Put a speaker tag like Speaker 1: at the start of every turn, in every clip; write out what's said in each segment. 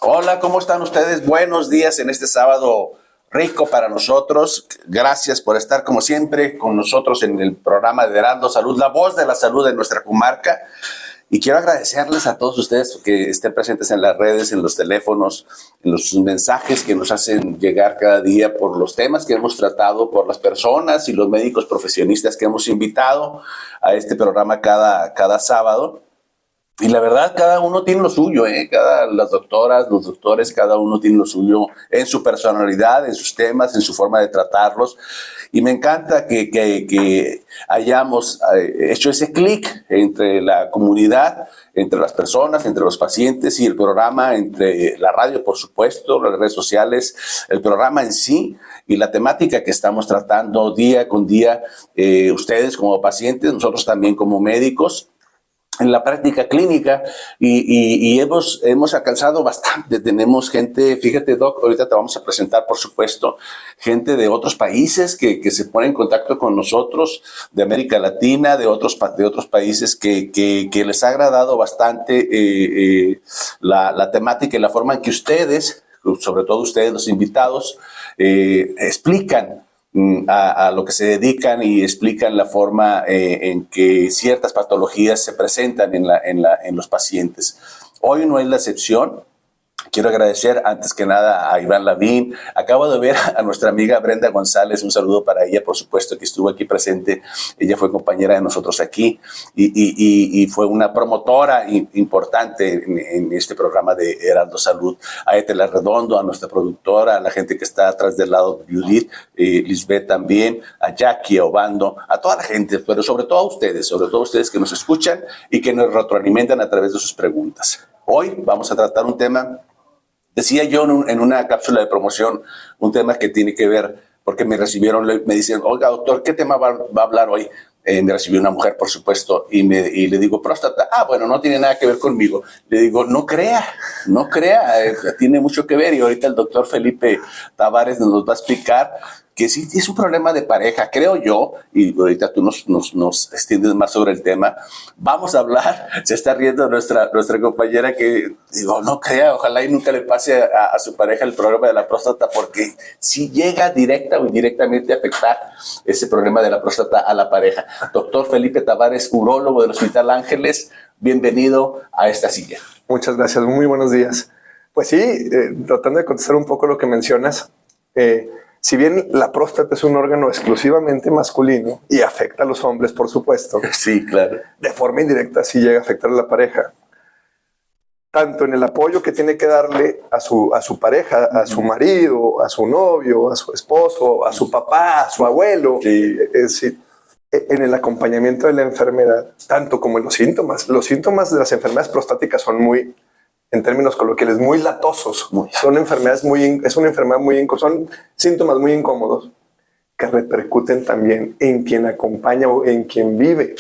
Speaker 1: Hola, ¿cómo están ustedes? Buenos días en este sábado rico para nosotros. Gracias por estar como siempre con nosotros en el programa de Heraldo Salud, la voz de la salud de nuestra comarca. Y quiero agradecerles a todos ustedes que estén presentes en las redes, en los teléfonos, en los mensajes que nos hacen llegar cada día por los temas que hemos tratado, por las personas y los médicos profesionistas que hemos invitado a este programa cada sábado. Y la verdad, cada uno tiene lo suyo, las doctoras, los doctores, cada uno tiene lo suyo en su personalidad, en sus temas, en su forma de tratarlos. Y me encanta que hayamos hecho ese clic entre la comunidad, entre las personas, entre los pacientes y el programa, entre la radio, por supuesto, las redes sociales, el programa en sí y la temática que estamos tratando día con día, ustedes como pacientes, nosotros también como médicos, en la práctica clínica y hemos alcanzado bastante. Tenemos gente, fíjate Doc, ahorita te vamos a presentar por supuesto, gente de otros países que se pone en contacto con nosotros, de América Latina, de otros países que les ha agradado bastante la temática y la forma en que ustedes, sobre todo ustedes los invitados, explican a lo que se dedican y explican la forma en que ciertas patologías se presentan en los pacientes. Hoy no es la excepción. Quiero agradecer antes que nada a Iván Lavín. Acabo de ver a nuestra amiga Brenda González. Un saludo para ella, por supuesto, que estuvo aquí presente. Ella fue compañera de nosotros aquí y fue una promotora importante en este programa de Heraldo Salud. A Etela Redondo, a nuestra productora, a la gente que está atrás del lado, Judith, Lisbeth también, a Jackie, a Obando, a toda la gente, pero sobre todo a ustedes que nos escuchan y que nos retroalimentan a través de sus preguntas. Hoy vamos a tratar un tema. Decía yo en una cápsula de promoción, un tema que tiene que ver, porque me recibieron, me dicen, oiga doctor, ¿qué tema va a hablar hoy? Me recibió una mujer, por supuesto, y le digo, próstata. Ah, bueno, no tiene nada que ver conmigo. Le digo, no crea, tiene mucho que ver. Y ahorita el doctor Felipe Tavares nos va a explicar que sí es un problema de pareja, creo yo, y ahorita tú nos extiendes más sobre el tema. Vamos a hablar, se está riendo nuestra compañera que, digo, no crea, ojalá y nunca le pase a su pareja el problema de la próstata, porque si llega directa o indirectamente a afectar ese problema de la próstata a la pareja. Doctor Felipe Tavares, urólogo del Hospital Ángeles, bienvenido a esta silla.
Speaker 2: Muchas gracias, muy buenos días. Pues sí, tratando de contestar un poco lo que mencionas, si bien la próstata es un órgano exclusivamente masculino y afecta a los hombres, por supuesto.
Speaker 1: Sí, claro.
Speaker 2: De forma indirecta sí llega a afectar a la pareja. Tanto en el apoyo que tiene que darle a su pareja, a su marido, a su novio, a su esposo, a su papá, a su abuelo.
Speaker 1: Sí.
Speaker 2: Es decir, en el acompañamiento de la enfermedad, tanto como en los síntomas. Los síntomas de las enfermedades prostáticas son muy, en términos coloquiales, muy latosos. Son síntomas muy incómodos que repercuten también en quien acompaña o en quien vive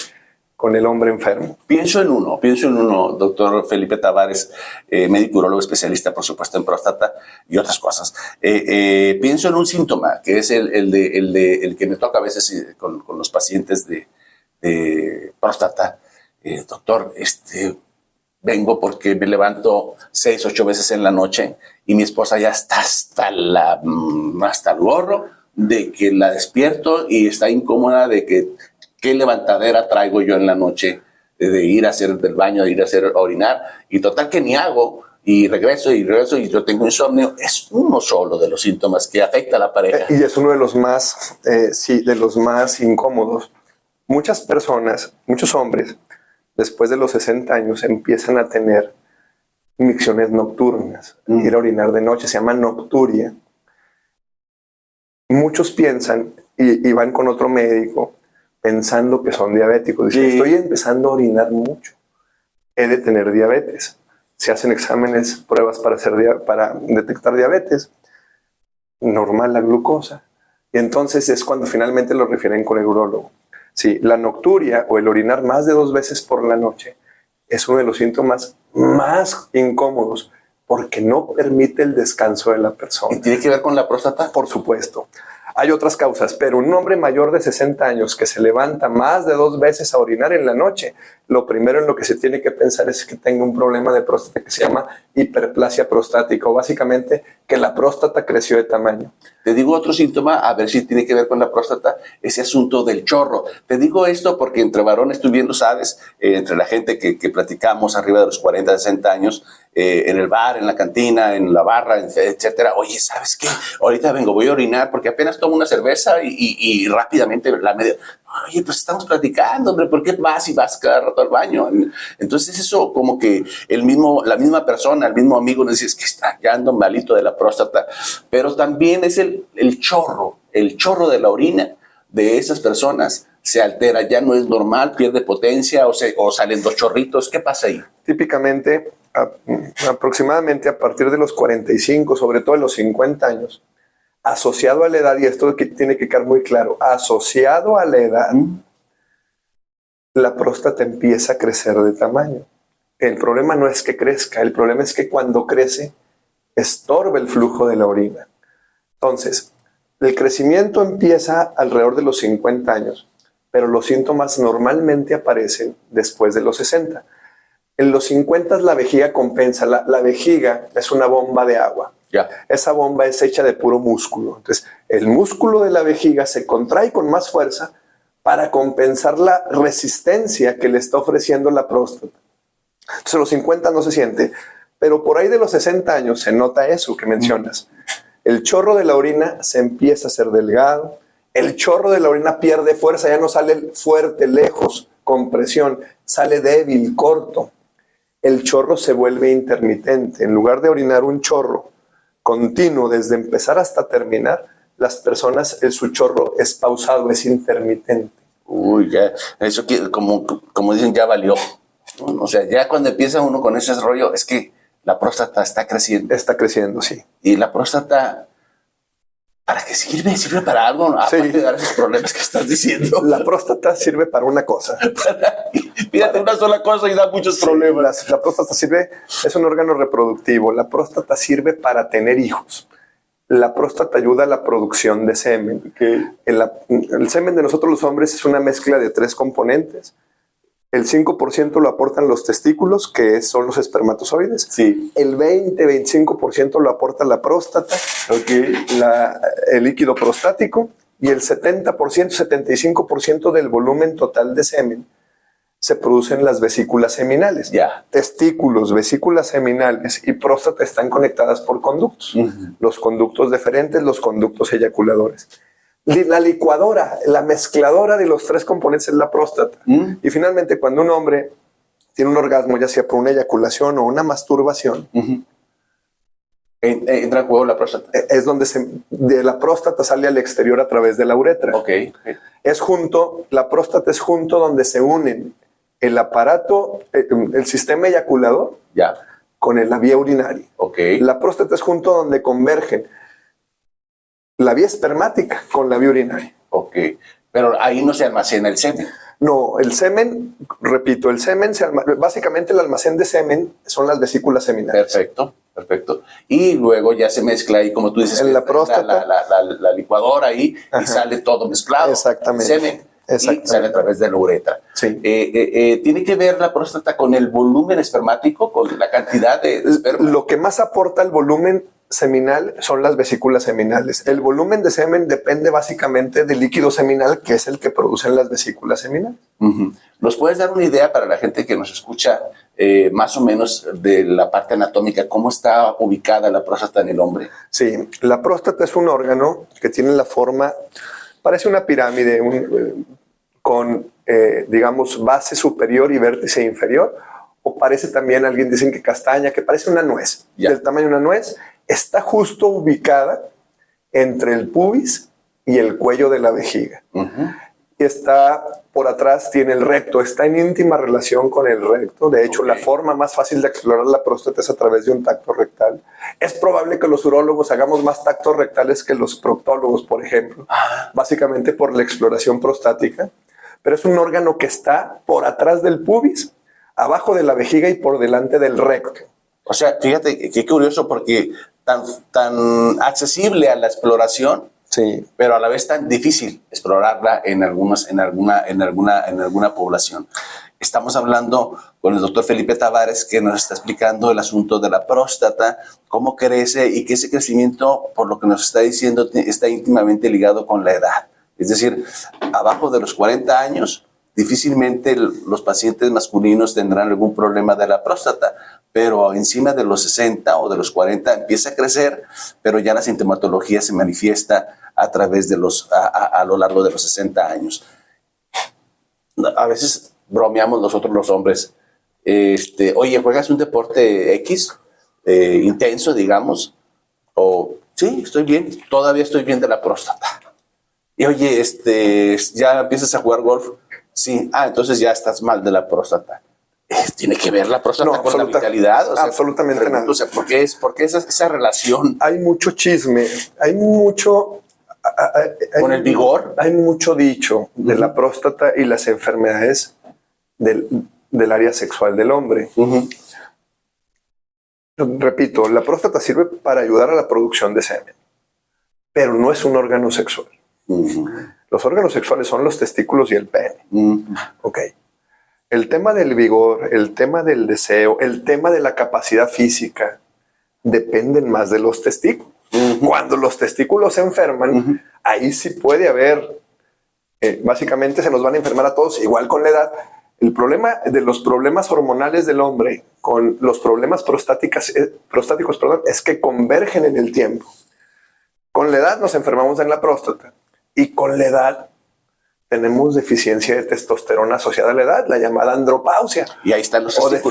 Speaker 2: con el hombre enfermo.
Speaker 1: Pienso en uno, doctor Felipe Tavares, médico urólogo especialista, por supuesto, en próstata y otras cosas. Pienso en un síntoma que es el que me toca a veces con los pacientes de próstata. Doctor, vengo porque me levanto 6, 8 veces en la noche y mi esposa ya está hasta el gorro de que la despierto y está incómoda de que qué levantadera traigo yo en la noche de ir a hacer del baño, de ir a orinar, y total que ni hago, y regreso y yo tengo insomnio. Es uno solo de los síntomas que afecta a la pareja.
Speaker 2: Y es uno de los más, de los más incómodos. Muchas personas, muchos hombres, después de los 60 años empiezan a tener micciones nocturnas, ir a orinar de noche, se llama nocturia. Muchos piensan y van con otro médico pensando que son diabéticos. Dicen, sí, estoy empezando a orinar mucho, he de tener diabetes. Se hacen exámenes, pruebas para detectar diabetes, normal la glucosa, y entonces es cuando finalmente lo refieren con el urólogo. Sí, la nocturia o el orinar más de 2 veces por la noche es uno de los síntomas más incómodos porque no permite el descanso de la persona.
Speaker 1: ¿Y tiene que ver con la próstata?
Speaker 2: Por supuesto. Hay otras causas, pero un hombre mayor de 60 años que se levanta más de 2 veces a orinar en la noche, lo primero en lo que se tiene que pensar es que tenga un problema de próstata que se llama hiperplasia prostática, o básicamente que la próstata creció de tamaño.
Speaker 1: Te digo otro síntoma, a ver si tiene que ver con la próstata, ese asunto del chorro. Te digo esto porque entre varones, tú bien lo sabes, entre la gente que platicamos arriba de los 40, 60 años, en el bar, en la cantina, en la barra, etcétera. Oye, ¿sabes qué? Ahorita vengo, voy a orinar porque apenas tomo una cerveza y rápidamente la media. Oye, pues estamos platicando, hombre, ¿por qué vas y vas cada rato al baño? Entonces eso como que la misma persona, el mismo amigo nos dice, es que está ya ando malito de la próstata, pero también es el chorro de la orina de esas personas se altera, ya no es normal, pierde potencia o salen 2 chorritos. ¿Qué pasa ahí?
Speaker 2: Típicamente, aproximadamente a partir de los 45, sobre todo en los 50 años, asociado a la edad, y esto tiene que quedar muy claro, asociado a la edad, la próstata empieza a crecer de tamaño. El problema no es que crezca, el problema es que cuando crece, estorba el flujo de la orina. Entonces, el crecimiento empieza alrededor de los 50 años, pero los síntomas normalmente aparecen después de los 60. En los 50 la vejiga compensa. La vejiga es una bomba de agua.
Speaker 1: Ya.
Speaker 2: Esa bomba es hecha de puro músculo. Entonces, el músculo de la vejiga se contrae con más fuerza para compensar la resistencia que le está ofreciendo la próstata. Entonces, a los 50 no se siente, pero por ahí de los 60 años se nota eso que mencionas. El chorro de la orina se empieza a hacer delgado, el chorro de la orina pierde fuerza, ya no sale fuerte, lejos, con presión, sale débil, corto. El chorro se vuelve intermitente. En lugar de orinar un chorro continuo desde empezar hasta terminar, las personas, su chorro es pausado, es intermitente.
Speaker 1: Uy, ya, eso como dicen, ya valió. O sea, ya cuando empieza uno con ese rollo, es que la próstata está creciendo.
Speaker 2: Está creciendo, sí.
Speaker 1: Y la próstata, ¿para qué sirve? ¿Sirve para algo? Aparte de dar esos problemas que estás diciendo.
Speaker 2: La próstata sirve para una cosa.
Speaker 1: Fíjate, una sola cosa y da muchos problemas.
Speaker 2: La próstata es un órgano reproductivo. La próstata sirve para tener hijos. La próstata ayuda a la producción de semen.
Speaker 1: Okay.
Speaker 2: El semen de nosotros los hombres es una mezcla de 3 componentes. El 5% lo aportan los testículos, que son los espermatozoides.
Speaker 1: Sí.
Speaker 2: El 20-25% lo aporta la próstata, el líquido prostático, y el 70-75% del volumen total de semen se producen las vesículas seminales.
Speaker 1: Yeah.
Speaker 2: Testículos, vesículas seminales y próstata están conectadas por conductos. Los conductos deferentes, los conductos eyaculadores. La licuadora, la mezcladora de los 3 componentes es la próstata. Y finalmente, cuando un hombre tiene un orgasmo, ya sea por una eyaculación o una masturbación,
Speaker 1: entra en juego la próstata.
Speaker 2: Es donde de la próstata sale al exterior a través de la uretra.
Speaker 1: Okay.
Speaker 2: La próstata es junto donde se unen el aparato, el sistema eyaculador, con la vía urinaria.
Speaker 1: Okay.
Speaker 2: La próstata es junto donde convergen la vía espermática con la vía urinaria.
Speaker 1: Ok, pero ahí no se almacena el semen.
Speaker 2: No, el semen, repito, básicamente el almacén de semen son las vesículas seminales.
Speaker 1: Perfecto. Y luego ya se mezcla ahí, como tú dices,
Speaker 2: en la próstata,
Speaker 1: la licuadora ahí. Ajá. Y sale todo mezclado.
Speaker 2: Exactamente.
Speaker 1: El semen. Y sale a través de la uretra.
Speaker 2: Sí.
Speaker 1: ¿Tiene que ver la próstata con el volumen espermático, con la cantidad de esperma?
Speaker 2: Lo que más aporta el volumen seminal son las vesículas seminales. El volumen de semen depende básicamente del líquido seminal, que es el que producen las vesículas seminales.
Speaker 1: ¿Nos puedes dar una idea para la gente que nos escucha más o menos de la parte anatómica, cómo está ubicada la próstata en el hombre?
Speaker 2: Sí, la próstata es un órgano que tiene la forma, parece una pirámide con, digamos, base superior y vértice inferior, o parece también, alguien dicen que castaña, que parece una nuez, del tamaño de una nuez. Está justo ubicada entre el pubis y el cuello de la vejiga. Y está por atrás, tiene el recto, está en íntima relación con el recto. De hecho, la forma más fácil de explorar la próstata es a través de un tacto rectal. Es probable que los urólogos hagamos más tactos rectales que los proctólogos, por ejemplo, básicamente por la exploración prostática. Pero es un órgano que está por atrás del pubis, abajo de la vejiga y por delante del recto.
Speaker 1: O sea, fíjate qué curioso, porque tan accesible a la exploración,
Speaker 2: Sí.
Speaker 1: pero a la vez tan difícil explorarla en alguna población. Estamos hablando con el doctor Felipe Tavares, que nos está explicando el asunto de la próstata, cómo crece y que ese crecimiento, por lo que nos está diciendo, está íntimamente ligado con la edad. Es decir, abajo de los 40 años, difícilmente los pacientes masculinos tendrán algún problema de la próstata, pero encima de los 60 o de los 40 empieza a crecer, pero ya la sintomatología se manifiesta a través de a lo largo de los 60 años. A veces bromeamos nosotros los hombres, oye, ¿juegas un deporte X intenso, digamos? O, sí, estoy bien, todavía estoy bien de la próstata. Y oye, ¿ya empiezas a jugar golf? Sí, entonces ya estás mal de la próstata. ¿Tiene que ver la próstata con la vitalidad? O sea,
Speaker 2: absolutamente nada.
Speaker 1: O sea, ¿por qué esa relación?
Speaker 2: Hay mucho chisme, hay mucho...
Speaker 1: ¿Con el vigor?
Speaker 2: Hay mucho dicho de la próstata y las enfermedades del área sexual del hombre. Repito, la próstata sirve para ayudar a la producción de semen, pero no es un órgano sexual. Los órganos sexuales son los testículos y el pene. Ok. El tema del vigor, el tema del deseo, el tema de la capacidad física dependen más de los testículos. Cuando los testículos se enferman, ahí sí puede haber, básicamente se nos van a enfermar a todos, igual con la edad. El problema de los problemas hormonales del hombre con los problemas prostáticos, es que convergen en el tiempo. Con la edad nos enfermamos en la próstata y con la edad tenemos deficiencia de testosterona asociada a la edad, la llamada andropausia.
Speaker 1: Y ahí están los testículos.
Speaker 2: O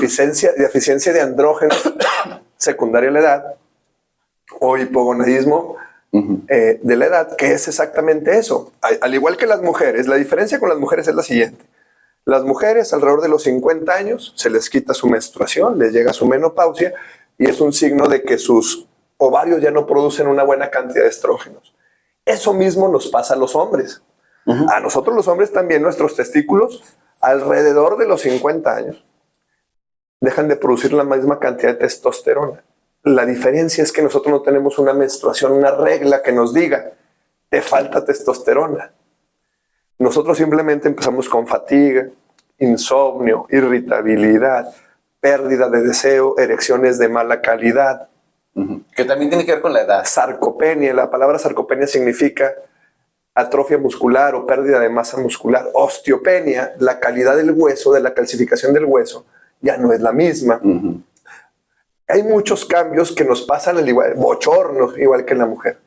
Speaker 2: deficiencia de andrógenos secundaria a la edad, o hipogonadismo de la edad, que es exactamente eso. Al igual que las mujeres, la diferencia con las mujeres es la siguiente. Las mujeres alrededor de los 50 años se les quita su menstruación, les llega su menopausia y es un signo de que sus ovarios ya no producen una buena cantidad de estrógenos. Eso mismo nos pasa a los hombres. A nosotros los hombres también, nuestros testículos alrededor de los 50 años dejan de producir la misma cantidad de testosterona. La diferencia es que nosotros no tenemos una menstruación, una regla que nos diga, te falta testosterona. Nosotros simplemente empezamos con fatiga, insomnio, irritabilidad, pérdida de deseo, erecciones de mala calidad.
Speaker 1: Que también tiene que ver con la edad.
Speaker 2: Sarcopenia, la palabra sarcopenia significa atrofia muscular o pérdida de masa muscular. Osteopenia, la calidad del hueso, de la calcificación del hueso, ya no es la misma. Hay muchos cambios que nos pasan al igual, bochornos, igual que en la mujer.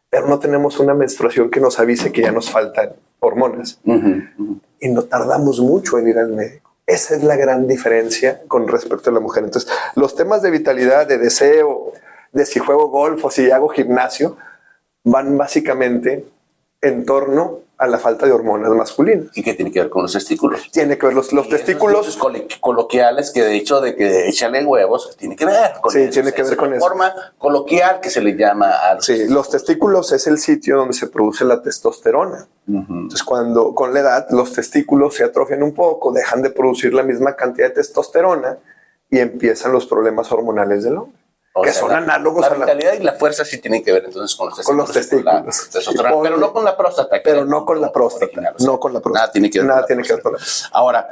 Speaker 2: Pero no tenemos una menstruación que nos avise que ya nos faltan hormonas. Y no tardamos mucho en ir al médico. Esa es la gran diferencia con respecto a la mujer. Entonces, los temas de vitalidad, de deseo, de si juego golf o si hago gimnasio, van básicamente en torno a la falta de hormonas masculinas.
Speaker 1: ¿Y qué tiene que ver con los testículos?
Speaker 2: Tiene que ver los testículos.
Speaker 1: Coloquiales que de hecho de que échale huevos, tiene que ver con eso.
Speaker 2: Tiene que ver con eso.
Speaker 1: Forma coloquial que se le llama a los testículos.
Speaker 2: Los testículos es el sitio donde se produce la testosterona. Entonces, cuando con la edad los testículos se atrofian un poco, dejan de producir la misma cantidad de testosterona y empiezan los problemas hormonales del hombre. Que son análogos
Speaker 1: a la vitalidad y la fuerza sí tienen que ver entonces con los testículos.
Speaker 2: Con los testículos.
Speaker 1: Pero no con la próstata.
Speaker 2: Pero no con la próstata. No con la próstata.
Speaker 1: Nada tiene que ver con la próstata. Ahora,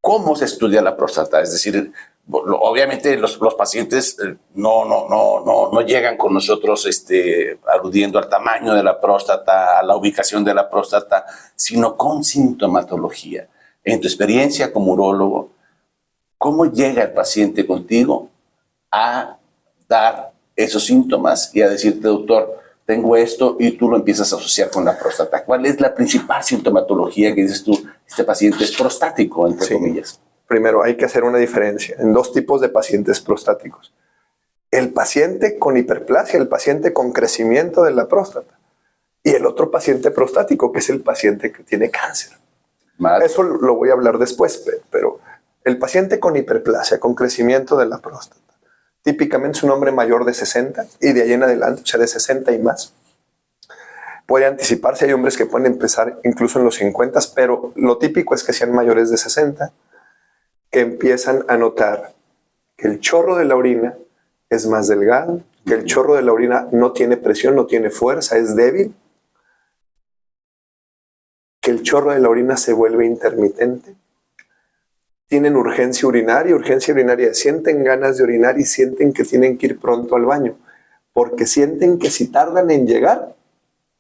Speaker 1: ¿cómo se estudia la próstata? Es decir, obviamente los pacientes no llegan con nosotros aludiendo al tamaño de la próstata, a la ubicación de la próstata, sino con sintomatología. En tu experiencia como urólogo, ¿cómo llega el paciente contigo a dar esos síntomas y a decirte, doctor, tengo esto, y tú lo empiezas a asociar con la próstata? ¿Cuál es la principal sintomatología que dices tú, este paciente es prostático, entre comillas?
Speaker 2: Primero, hay que hacer una diferencia en dos tipos de pacientes prostáticos. El paciente con hiperplasia, el paciente con crecimiento de la próstata, y el otro paciente prostático, que es el paciente que tiene cáncer. Eso lo voy a hablar después, pero el paciente con hiperplasia, con crecimiento de la próstata, típicamente es un hombre mayor de 60 y de ahí en adelante, o sea, de 60 y más. Puede anticiparse, hay hombres que pueden empezar incluso en los 50, pero lo típico es que sean mayores de 60, que empiezan a notar que el chorro de la orina es más delgado, que el chorro de la orina no tiene presión, no tiene fuerza, es débil, que el chorro de la orina se vuelve intermitente. Tienen urgencia urinaria, sienten ganas de orinar y sienten que tienen que ir pronto al baño, porque sienten que si tardan en llegar,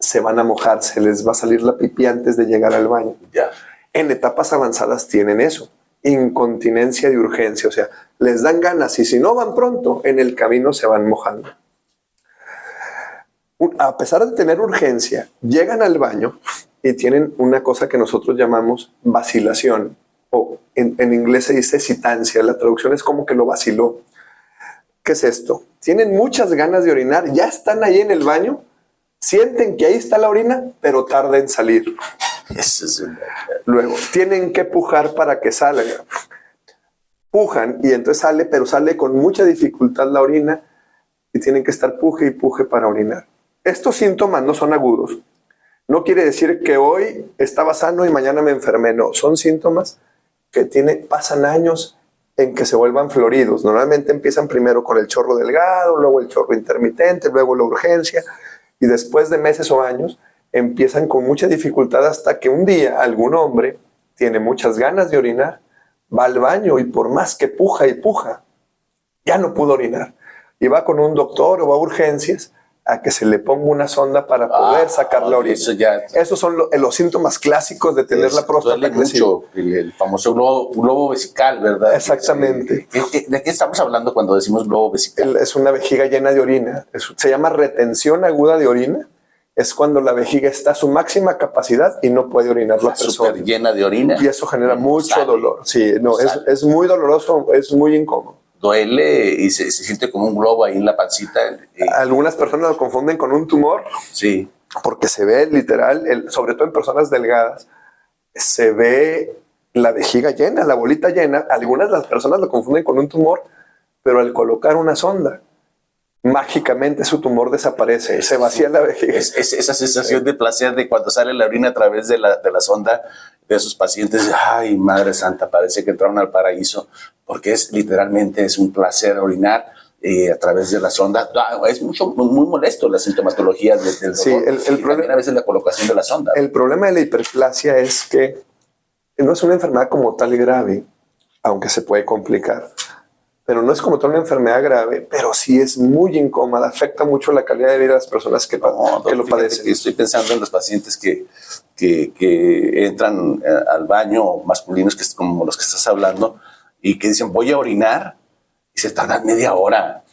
Speaker 2: se van a mojar, se les va a salir la pipí antes de llegar al baño.
Speaker 1: Ya.
Speaker 2: En etapas avanzadas tienen eso, incontinencia de urgencia, o sea, les dan ganas y si no van pronto, en el camino se van mojando. A pesar de tener urgencia, llegan al baño y tienen una cosa que nosotros llamamos vacilación, o en inglés se dice citancia, la traducción es como que lo vaciló. ¿Qué es esto? Tienen muchas ganas de orinar, ya están ahí en el baño, sienten que ahí está la orina, pero tarda en salir. Luego, tienen que pujar para que salga. Pujan y entonces sale, pero sale con mucha dificultad la orina y tienen que estar puje y puje para orinar. Estos síntomas no son agudos. No quiere decir que hoy estaba sano y mañana me enfermé. No, son síntomas que pasan años en que se vuelvan floridos. Normalmente empiezan primero con el chorro delgado, luego el chorro intermitente, luego la urgencia y después de meses o años empiezan con mucha dificultad hasta que un día algún hombre tiene muchas ganas de orinar, va al baño y por más que puja y puja, ya no pudo orinar. Y va con un doctor o va a urgencias a que se le ponga una sonda para poder sacar la orina. Esos son los síntomas clásicos de tener la próstata crecida.
Speaker 1: Mucho el famoso globo vesical, ¿verdad?
Speaker 2: Exactamente.
Speaker 1: ¿De qué estamos hablando cuando decimos globo vesical?
Speaker 2: Es una vejiga llena de orina. Se llama retención aguda de orina. Es cuando la vejiga está a su máxima capacidad y no puede orinar la persona.
Speaker 1: Súper llena de orina.
Speaker 2: Y eso genera mucho dolor. Sí, no, es muy doloroso, es muy incómodo.
Speaker 1: Duele y se siente como un globo ahí en la pancita.
Speaker 2: Algunas personas lo confunden con un tumor.
Speaker 1: Sí.
Speaker 2: Porque se ve literal, sobre todo en personas delgadas, se ve la vejiga llena, la bolita llena. Algunas de las personas lo confunden con un tumor, pero al colocar una sonda, mágicamente su tumor desaparece, se vacía la vejiga.
Speaker 1: Esa sensación de placer de cuando sale la orina a través de la sonda de esos pacientes, ay, Madre Santa, parece que entraron al paraíso, porque literalmente es un placer orinar a través de la sonda. Es muy molesto la sintomatología del dolor.
Speaker 2: Sí, el problema
Speaker 1: a veces la colocación de la sonda.
Speaker 2: El problema de la hiperplasia es que no es una enfermedad como tal grave, aunque se puede complicar. Pero no es como tal una enfermedad grave, pero sí es muy incómoda, afecta mucho la calidad de vida de las personas que lo padecen.
Speaker 1: Estoy pensando en los pacientes que entran al baño, masculinos, que es como los que estás hablando, y que dicen, voy a orinar, y se tardan media hora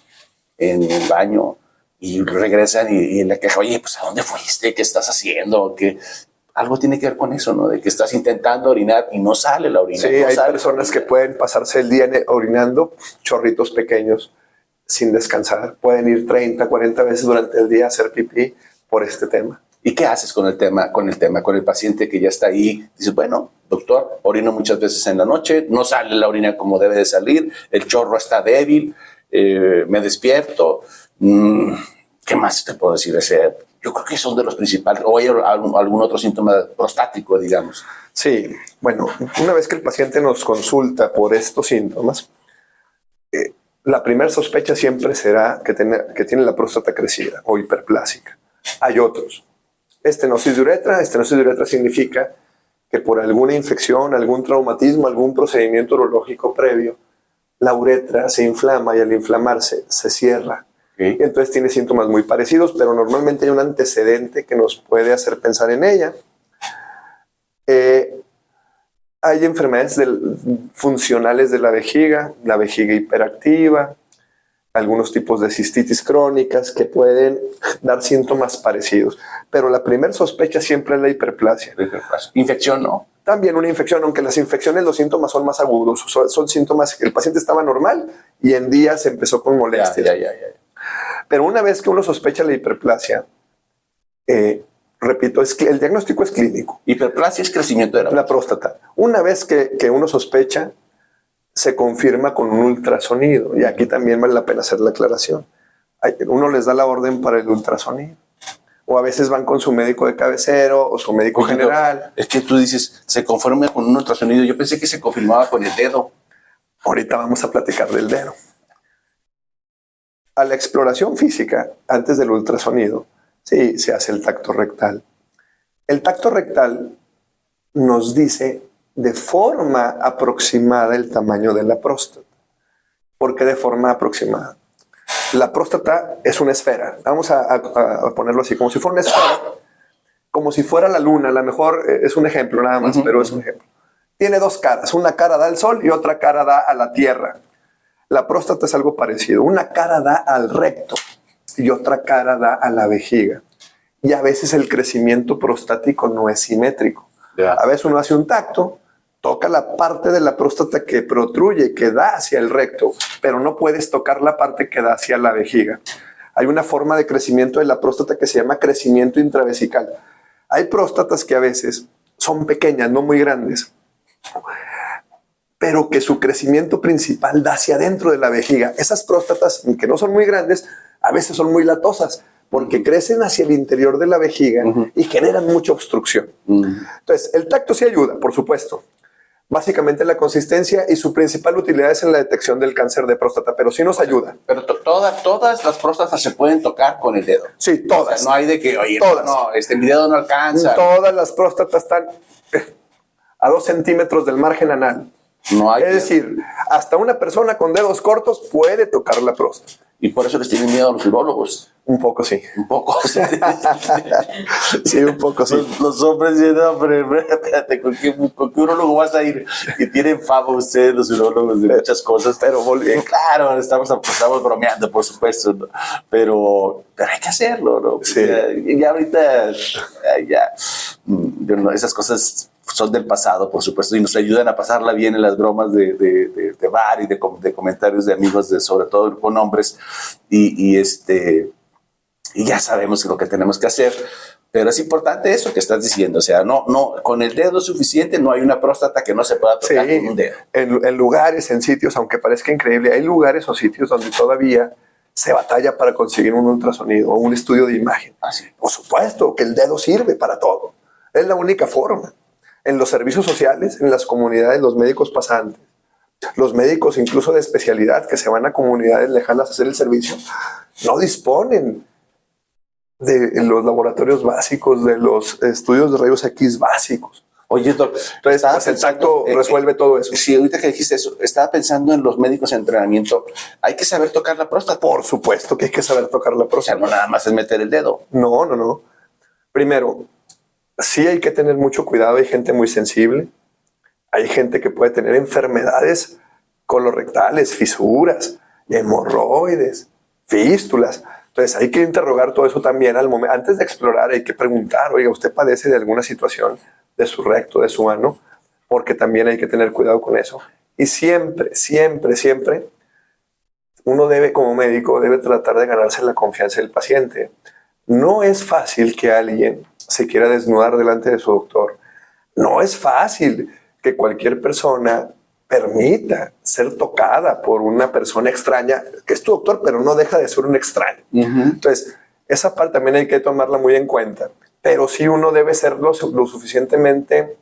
Speaker 1: en el baño, y regresan y le quejan, oye, pues ¿a dónde fuiste? ¿Qué estás haciendo? ¿Qué? Algo tiene que ver con eso, ¿no? De que estás intentando orinar y no sale la orina.
Speaker 2: Sí, hay personas que pueden pasarse el día orinando chorritos pequeños sin descansar. Pueden ir 30, 40 veces durante el día a hacer pipí por este tema.
Speaker 1: ¿Y qué haces con el paciente que ya está ahí? Dices, bueno, doctor, orino muchas veces en la noche, no sale la orina como debe de salir, el chorro está débil, me despierto. ¿Qué más te puedo decir? Yo creo que son de los principales. ¿O hay algún otro síntoma prostático, digamos?
Speaker 2: Sí, bueno, una vez que el paciente nos consulta por estos síntomas, la primera sospecha siempre será que tiene la próstata crecida o hiperplásica. Hay otros. Estenosis de uretra significa que por alguna infección, algún traumatismo, algún procedimiento urológico previo, la uretra se inflama y al inflamarse se cierra.
Speaker 1: Sí.
Speaker 2: Entonces tiene síntomas muy parecidos, pero normalmente hay un antecedente que nos puede hacer pensar en ella. Hay enfermedades funcionales de la vejiga hiperactiva, algunos tipos de cistitis crónicas que pueden dar síntomas parecidos. Pero la primera sospecha siempre es la hiperplasia.
Speaker 1: ¿Infección no?
Speaker 2: También una infección, aunque las infecciones los síntomas son más agudos. Son síntomas que el paciente estaba normal y en días empezó con molestias.
Speaker 1: Ya.
Speaker 2: Pero una vez que uno sospecha la hiperplasia, repito, el diagnóstico es clínico.
Speaker 1: Hiperplasia es crecimiento de la
Speaker 2: próstata. Una vez que uno sospecha, se confirma con un ultrasonido. Y aquí también vale la pena hacer la aclaración. Uno les da la orden para el ultrasonido. O a veces van con su médico de cabecero o su médico general.
Speaker 1: Es que tú dices, se confirma con un ultrasonido. Yo pensé que se confirmaba con el dedo.
Speaker 2: Ahorita vamos a platicar del dedo. a la exploración física, antes del ultrasonido, sí, se hace el tacto rectal. El tacto rectal nos dice de forma aproximada el tamaño de la próstata. ¿Por qué de forma aproximada? La próstata es una esfera. Vamos a ponerlo así, como si fuera una esfera, como si fuera la luna. A lo mejor es un ejemplo nada más, pero es un ejemplo. Tiene dos caras. Una cara da al sol y otra cara da a la tierra. La próstata es algo parecido. Una cara da al recto y otra cara da a la vejiga. Y a veces el crecimiento prostático no es simétrico. A veces uno hace un tacto, toca la parte de la próstata que protruye, que da hacia el recto, pero no puedes tocar la parte que da hacia la vejiga. Hay una forma de crecimiento de la próstata que se llama crecimiento intravesical. Hay próstatas que a veces son pequeñas, no muy grandes, pero que su crecimiento principal da hacia adentro de la vejiga. Esas próstatas, que no son muy grandes, a veces son muy latosas, porque crecen hacia el interior de la vejiga y generan mucha obstrucción. Entonces, el tacto sí ayuda, por supuesto. Básicamente la consistencia y su principal utilidad es en la detección del cáncer de próstata, pero sí nos ayuda.
Speaker 1: Pero todas las próstatas se pueden tocar con el dedo.
Speaker 2: Sí, todas.
Speaker 1: O sea, no hay de que, oye,
Speaker 2: todas.
Speaker 1: no, mi dedo no alcanza.
Speaker 2: Todas las próstatas están a 2 centímetros del margen anal.
Speaker 1: No hay.
Speaker 2: Es decir, hasta una persona con dedos cortos puede tocar la próstata.
Speaker 1: Y por eso les tienen miedo a los urólogos.
Speaker 2: Un poco sí.
Speaker 1: Un poco.
Speaker 2: Sí, un poco sí.
Speaker 1: Los hombres dicen, no, pero espérate, ¿con qué urólogo vas a ir? Y tienen fama ustedes, los urólogos, de muchas cosas. Pero claro, estamos bromeando, por supuesto, ¿no? Pero hay que hacerlo, ¿no?
Speaker 2: Sí.
Speaker 1: Ya ahorita, esas cosas son del pasado, por supuesto, y nos ayudan a pasarla bien en las bromas de bar y de comentarios de amigos, sobre todo con hombres, y ya sabemos lo que tenemos que hacer, pero es importante eso que estás diciendo, o sea, no, con el dedo suficiente no hay una próstata que no se pueda tocar con un dedo.
Speaker 2: En lugares, en sitios, aunque parezca increíble, hay lugares o sitios donde todavía se batalla para conseguir un ultrasonido o un estudio de imagen.
Speaker 1: Sí.
Speaker 2: Por supuesto que el dedo sirve para todo, es la única forma. En los servicios sociales, en las comunidades, los médicos pasantes, los médicos incluso de especialidad que se van a comunidades lejanas a hacer el servicio, no disponen de los laboratorios básicos, de los estudios de rayos X básicos.
Speaker 1: Oye, doctor,
Speaker 2: entonces pues el tacto resuelve todo eso.
Speaker 1: Sí, ahorita que dijiste eso, estaba pensando en los médicos en entrenamiento. ¿Hay que saber tocar la próstata?
Speaker 2: Por supuesto que hay que saber tocar la próstata.
Speaker 1: O sea, no nada más es meter el dedo.
Speaker 2: No. Primero, sí hay que tener mucho cuidado. Hay gente muy sensible. Hay gente que puede tener enfermedades colorectales, fisuras, hemorroides, fístulas. Entonces hay que interrogar todo eso también al momento. Antes de explorar hay que preguntar, oiga, ¿usted padece de alguna situación de su recto, de su ano? Porque también hay que tener cuidado con eso. Y siempre uno debe, como médico, debe tratar de ganarse la confianza del paciente. No es fácil que alguien se quiera desnudar delante de su doctor. No es fácil que cualquier persona permita ser tocada por una persona extraña, que es tu doctor, pero no deja de ser un extraño. Entonces, esa parte también hay que tomarla muy en cuenta. Pero sí uno debe ser lo suficientemente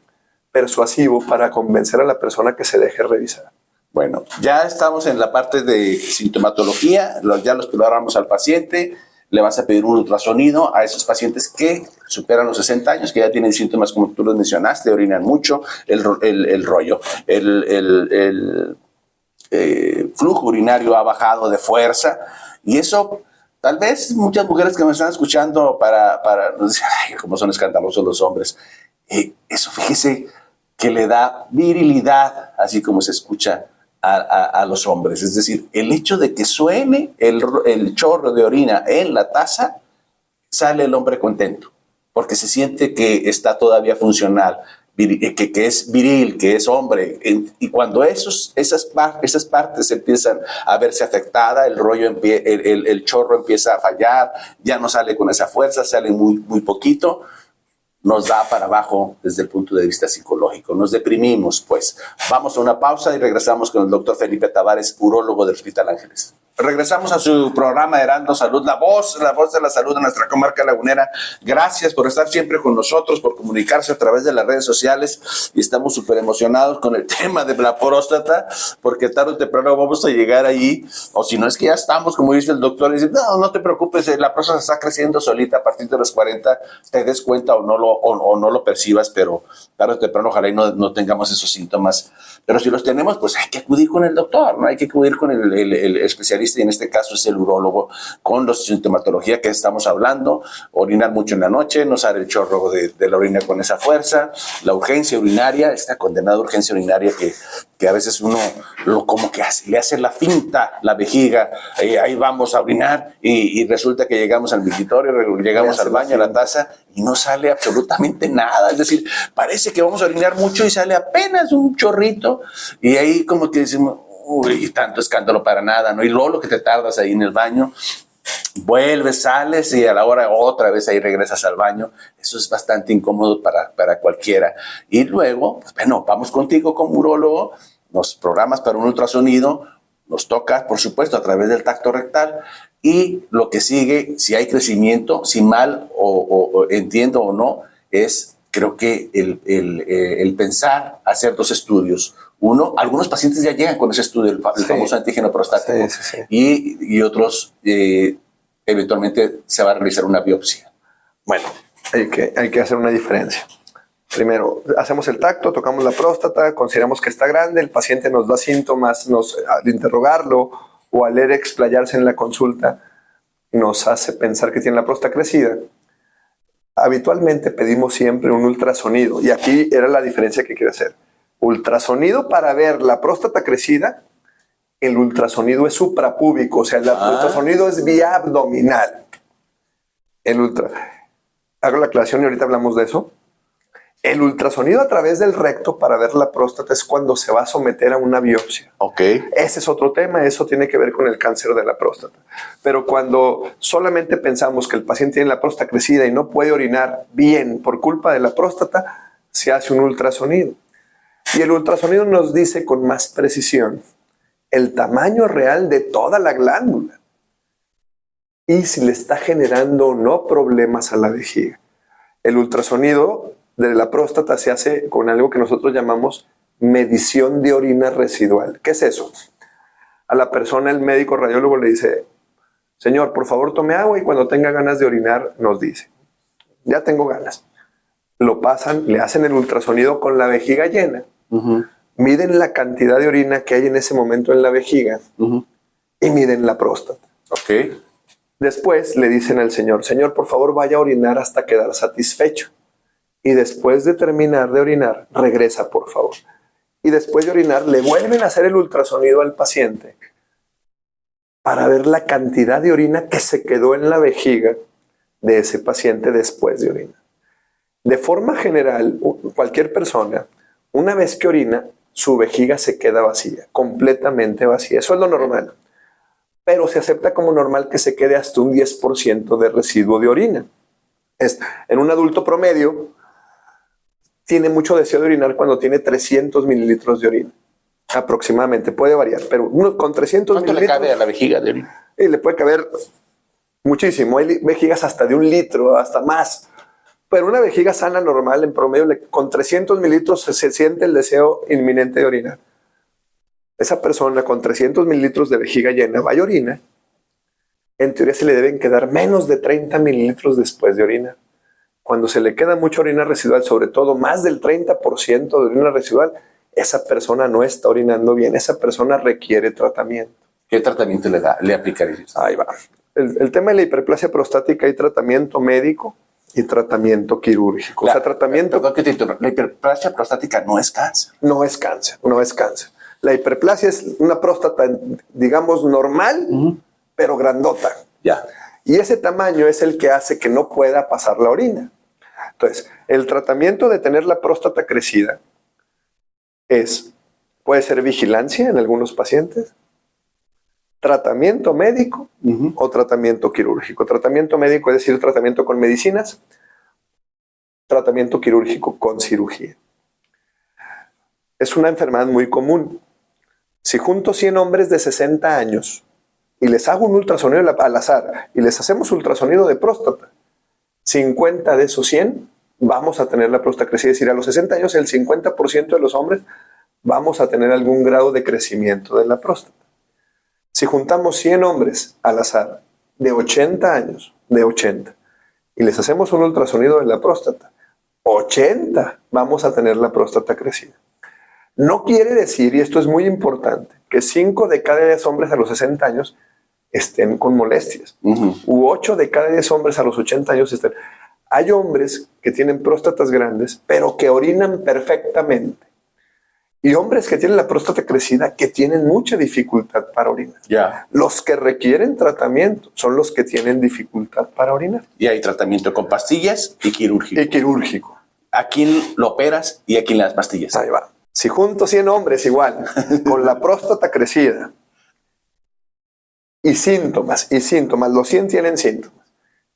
Speaker 2: persuasivo para convencer a la persona que se deje revisar.
Speaker 1: Bueno, ya estamos en la parte de sintomatología, ya lo exploramos al paciente. Le vas a pedir un ultrasonido a esos pacientes que superan los 60 años, que ya tienen síntomas como tú los mencionaste, orinan mucho, el flujo urinario ha bajado de fuerza, y eso tal vez muchas mujeres que me están escuchando para ay, cómo son escandalosos los hombres, eso fíjese que le da virilidad, así como se escucha a los hombres. Es decir, el hecho de que suene el chorro de orina en la taza, sale el hombre contento, porque se siente que está todavía funcional, que es viril, que es hombre. Y cuando esas partes empiezan a verse afectadas, el chorro empieza a fallar, ya no sale con esa fuerza, sale muy poquito, nos da para abajo desde el punto de vista psicológico. Nos deprimimos, pues. Vamos a una pausa y regresamos con el doctor Felipe Tavares, urólogo del Hospital Ángeles. Regresamos a su programa Heraldo Salud, la voz de la salud de nuestra comarca lagunera. Gracias por estar siempre con nosotros, por comunicarse a través de las redes sociales, y estamos súper emocionados con el tema de la próstata, porque tarde o temprano vamos a llegar allí, o si no es que ya estamos, como dice el doctor, y dice, no te preocupes, la próstata está creciendo solita a partir de los 40, te des cuenta o no lo percibas, pero tarde o temprano ojalá y no tengamos esos síntomas. Pero si los tenemos, pues hay que acudir con el doctor, ¿no? Hay que acudir con el especialista, y en este caso es el urólogo, con la sintomatología que estamos hablando: orinar mucho en la noche, no sale el chorro de la orina con esa fuerza, la urgencia urinaria, esta condenada urgencia urinaria que a veces uno como que le hace la finta, la vejiga, ahí vamos a orinar, y resulta que llegamos al mingitorio, llegamos al baño, a la taza, y no sale absolutamente nada. Es decir, parece que vamos a orinar mucho y sale apenas un chorrito, y ahí como que decimos, uy, tanto escándalo para nada, ¿no? Y luego lo que te tardas ahí en el baño, vuelves, sales, y a la hora otra vez ahí regresas al baño. Eso es bastante incómodo para cualquiera. Y luego, pues, bueno, vamos contigo como urólogo, nos programas para un ultrasonido, nos toca, por supuesto, a través del tacto rectal, y lo que sigue, si hay crecimiento, si mal o entiendo o no, es, creo que el pensar hacer 2 estudios. Uno, algunos pacientes ya llegan con ese estudio, el famoso antígeno prostático, y otros eventualmente se va a realizar una biopsia.
Speaker 2: Bueno, hay que hacer una diferencia. Primero, hacemos el tacto, tocamos la próstata, consideramos que está grande, el paciente nos da síntomas, al interrogarlo o al explayarse en la consulta, nos hace pensar que tiene la próstata crecida. Habitualmente pedimos siempre un ultrasonido, y aquí era la diferencia que quiero hacer. Ultrasonido para ver la próstata crecida, el ultrasonido es suprapúbico, o sea, el ultrasonido es vía abdominal. Hago la aclaración y ahorita hablamos de eso. El ultrasonido a través del recto para ver la próstata es cuando se va a someter a una biopsia. Ese es otro tema, eso tiene que ver con el cáncer de la próstata. Pero cuando solamente pensamos que el paciente tiene la próstata crecida y no puede orinar bien por culpa de la próstata, se hace un ultrasonido. Y el ultrasonido nos dice con más precisión el tamaño real de toda la glándula y si le está generando o no problemas a la vejiga. El ultrasonido de la próstata se hace con algo que nosotros llamamos medición de orina residual. ¿Qué es eso? A la persona, el médico radiólogo le dice, señor, por favor tome agua, y cuando tenga ganas de orinar nos dice, ya tengo ganas. Lo pasan, le hacen el ultrasonido con la vejiga llena, miden la cantidad de orina que hay en ese momento en la vejiga y miden la próstata. Después le dicen al señor, por favor vaya a orinar hasta quedar satisfecho. Y después de terminar de orinar, regresa, por favor. Y después de orinar, le vuelven a hacer el ultrasonido al paciente para ver la cantidad de orina que se quedó en la vejiga de ese paciente después de orinar. De forma general, cualquier persona, una vez que orina, su vejiga se queda vacía, completamente vacía. Eso es lo normal. Pero se acepta como normal que se quede hasta un 10% de residuo de orina. En un adulto promedio, tiene mucho deseo de orinar cuando tiene 300 mililitros de orina. Aproximadamente, puede variar, pero uno con 300 mililitros...
Speaker 1: ¿Cuánto le cabe a la vejiga de orina?
Speaker 2: Le puede caber muchísimo. Hay vejigas hasta de 1 litro, hasta más. Pero una vejiga sana, normal, en promedio, con 300 mililitros se siente el deseo inminente de orinar. Esa persona con 300 mililitros de vejiga llena va y orina. En teoría se le deben quedar menos de 30 mililitros después de orinar. Cuando se le queda mucha orina residual, sobre todo más del 30% de orina residual, esa persona no está orinando bien. Esa persona requiere tratamiento.
Speaker 1: ¿Qué tratamiento le aplicarías?
Speaker 2: Ahí va. El tema de la hiperplasia prostática, hay tratamiento médico y tratamiento quirúrgico.
Speaker 1: Perdón que te interrumpa. La hiperplasia prostática no es cáncer.
Speaker 2: No es cáncer, no es cáncer. La hiperplasia es una próstata, digamos, normal, pero grandota. Y ese tamaño es el que hace que no pueda pasar la orina. Entonces, el tratamiento de tener la próstata crecida puede ser vigilancia en algunos pacientes, tratamiento médico o tratamiento quirúrgico. Tratamiento médico es decir, tratamiento con medicinas, tratamiento quirúrgico con cirugía. Es una enfermedad muy común. Si junto 100 hombres de 60 años y les hago un ultrasonido al azar y les hacemos ultrasonido de próstata, 50 de esos 100 vamos a tener la próstata crecida. Es decir, a los 60 años el 50% de los hombres vamos a tener algún grado de crecimiento de la próstata. Si juntamos 100 hombres al azar de 80 años, y les hacemos un ultrasonido de la próstata, 80 vamos a tener la próstata crecida. No quiere decir, y esto es muy importante, que 5 de cada 10 hombres a los 60 años estén con molestias, u 8 de cada 10 hombres a los 80 años estén. Hay hombres que tienen próstatas grandes, pero que orinan perfectamente. Y hombres que tienen la próstata crecida, que tienen mucha dificultad para orinar.
Speaker 1: Ya.
Speaker 2: Los que requieren tratamiento son los que tienen dificultad para orinar.
Speaker 1: Y hay tratamiento con pastillas y quirúrgico.
Speaker 2: Y quirúrgico.
Speaker 1: ¿A quién lo operas y a quién le das pastillas?
Speaker 2: Ahí va. Si junto 100 hombres igual, con la próstata crecida, y síntomas, los 100 tienen síntomas,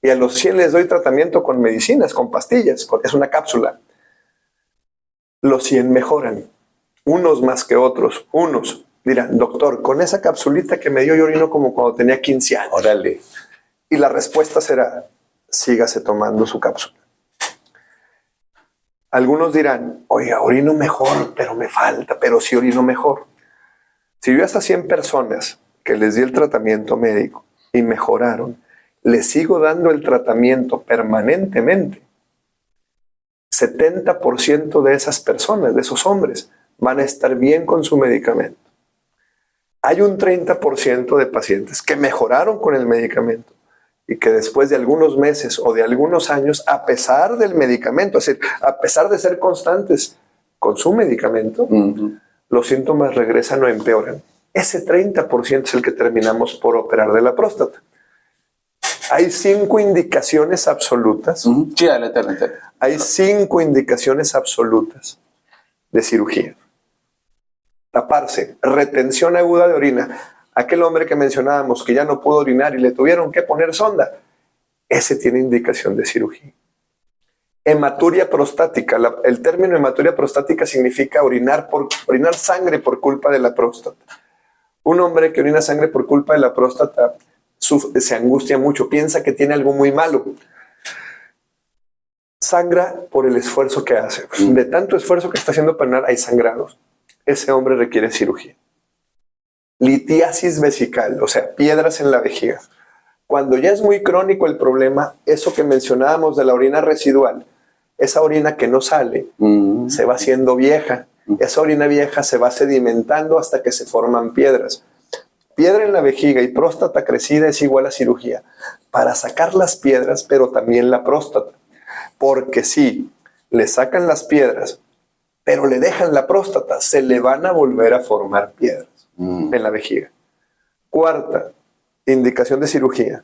Speaker 2: y a los 100 les doy tratamiento con medicinas, con pastillas, es una cápsula, los 100 mejoran. Unos más que otros. Unos dirán, doctor, con esa capsulita que me dio yo orino como cuando tenía 15 años.
Speaker 1: Órale.
Speaker 2: Y la respuesta será, sígase tomando su cápsula. Algunos dirán, oiga, orino mejor, pero me falta, pero sí orino mejor. Si yo a esas 100 personas que les di el tratamiento médico y mejoraron, les sigo dando el tratamiento permanentemente, 70% de esas personas, de esos hombres, van a estar bien con su medicamento. Hay un 30% de pacientes que mejoraron con el medicamento y que después de algunos meses o de algunos años, a pesar del medicamento, es decir, a pesar de ser constantes con su medicamento, los síntomas regresan o empeoran. Ese 30% es el que terminamos por operar de la próstata. Hay 5 indicaciones absolutas.
Speaker 1: Sí, dale.
Speaker 2: Hay 5 indicaciones absolutas de cirugía. Taparse, retención aguda de orina. Aquel hombre que mencionábamos que ya no pudo orinar y le tuvieron que poner sonda, ese tiene indicación de cirugía. Hematuria prostática. El término hematuria prostática significa orinar sangre por culpa de la próstata. Un hombre que orina sangre por culpa de la próstata se angustia mucho, piensa que tiene algo muy malo. Sangra por el esfuerzo que hace. De tanto esfuerzo que está haciendo para orinar, hay sangrados. Ese hombre requiere cirugía. Litiasis vesical, o sea, piedras en la vejiga. Cuando ya es muy crónico el problema, eso que mencionábamos de la orina residual, esa orina que no sale, se va haciendo vieja. Esa orina vieja se va sedimentando hasta que se forman piedras. Piedra en la vejiga y próstata crecida es igual a cirugía. Para sacar las piedras, pero también la próstata. Porque si le sacan las piedras, pero le dejan la próstata, se le van a volver a formar piedras en la vejiga. Cuarta indicación de cirugía: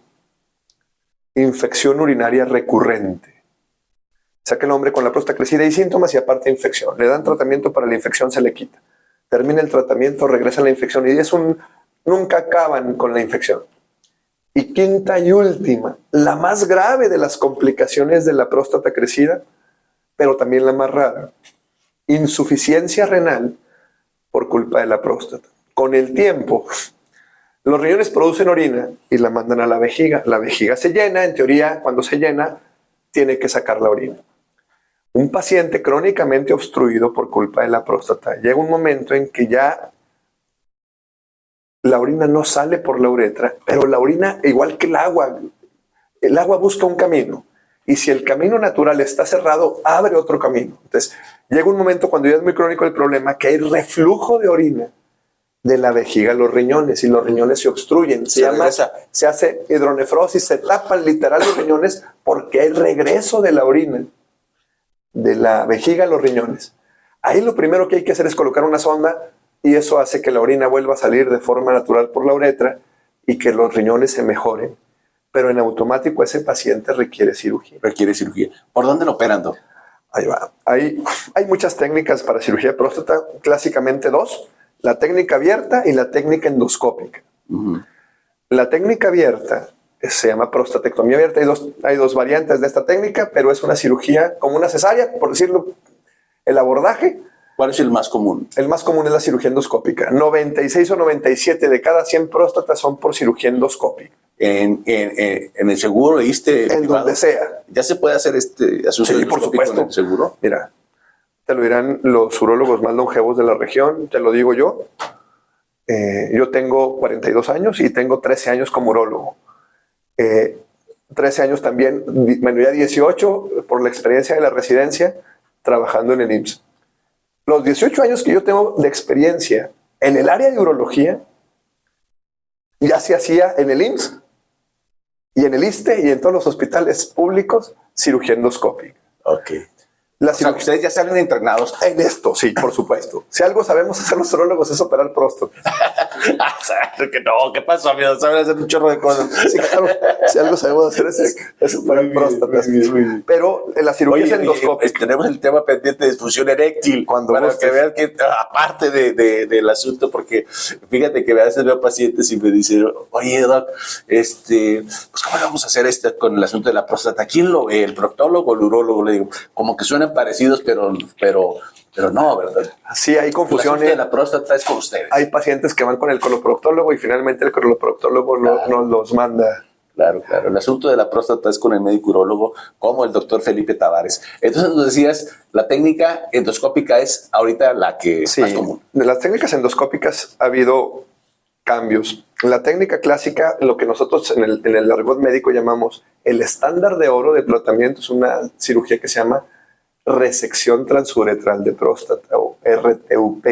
Speaker 2: infección urinaria recurrente. Saca el hombre con la próstata crecida y síntomas y aparte infección. Le dan tratamiento para la infección, se le quita. Termina el tratamiento, regresa la infección y nunca acaban con la infección. Y quinta y última, la más grave de las complicaciones de la próstata crecida, pero también la más rara: insuficiencia renal por culpa de la próstata. Con el tiempo, los riñones producen orina y la mandan a la vejiga. La vejiga se llena, en teoría, cuando se llena, tiene que sacar la orina. Un paciente crónicamente obstruido por culpa de la próstata, llega un momento en que ya la orina no sale por la uretra, pero la orina, igual que el agua busca un camino. Y si el camino natural está cerrado, abre otro camino. Entonces, llega un momento cuando ya es muy crónico el problema, que hay reflujo de orina de la vejiga a los riñones y los riñones se obstruyen. Se hace hidronefrosis, se tapan literal los riñones porque hay regreso de la orina de la vejiga a los riñones. Ahí lo primero que hay que hacer es colocar una sonda y eso hace que la orina vuelva a salir de forma natural por la uretra y que los riñones se mejoren. Pero en automático ese paciente requiere cirugía.
Speaker 1: ¿Por dónde lo operan, doc?
Speaker 2: Ahí va. Hay muchas técnicas para cirugía de próstata, clásicamente 2. La técnica abierta y la técnica endoscópica. La técnica abierta se llama prostatectomía abierta. Hay dos variantes de esta técnica, pero es una cirugía como una cesárea, por decirlo. El abordaje
Speaker 1: ¿Cuál es el más común?
Speaker 2: El más común es la cirugía endoscópica. 96 o 97 de cada 100 próstatas son por cirugía endoscópica.
Speaker 1: En el seguro, ¿viste?
Speaker 2: En donde sea.
Speaker 1: ¿Ya se puede hacer asunto
Speaker 2: Sí, por supuesto.
Speaker 1: en el seguro?
Speaker 2: Mira, te lo dirán los urólogos más longevos de la región, te lo digo yo. Yo tengo 42 años y tengo 13 años como urólogo. 13 años también, bueno, ya 18 por la experiencia de la residencia trabajando en el IMSS. Los 18 años que yo tengo de experiencia en el área de urología ya se hacía en el IMSS y en el ISSSTE y en todos los hospitales públicos cirugía endoscópica.
Speaker 1: Ok.
Speaker 2: La
Speaker 1: O sea, ustedes ya salen entrenados.
Speaker 2: en esto, sí, por supuesto. Si algo sabemos hacer los urólogos es operar próstata.
Speaker 1: Que no, ¿qué pasó, amigo? Saben hacer un chorro de cosas.
Speaker 2: Sí, claro. Si algo sabemos hacer es operar próstatas. Pero la cirugía endoscópica.
Speaker 1: Tenemos el tema pendiente de disfunción eréctil.
Speaker 2: Cuando
Speaker 1: para
Speaker 2: gustes.
Speaker 1: que vean que, aparte del asunto, porque fíjate que a veces veo pacientes y me dicen, oye, doc, pues ¿cómo vamos a hacer con el asunto de la próstata? ¿Quién lo ve? ¿El proctólogo o el urólogo? Le digo, como que suenan parecidos, pero no, ¿verdad?
Speaker 2: Sí, hay
Speaker 1: El
Speaker 2: confusiones.
Speaker 1: asunto de la próstata es con ustedes.
Speaker 2: Hay pacientes que van con el coloproctólogo y finalmente el coloproctólogo nos los manda.
Speaker 1: Claro. El asunto de la próstata es con el médico urólogo, como el doctor Felipe Tavares. Entonces nos decías, la técnica endoscópica es ahorita la que es más común.
Speaker 2: De las técnicas endoscópicas ha habido cambios. La técnica clásica, lo que nosotros en el argot médico llamamos el estándar de oro de tratamiento, es una cirugía que se llama resección transuretral de próstata o RTUP.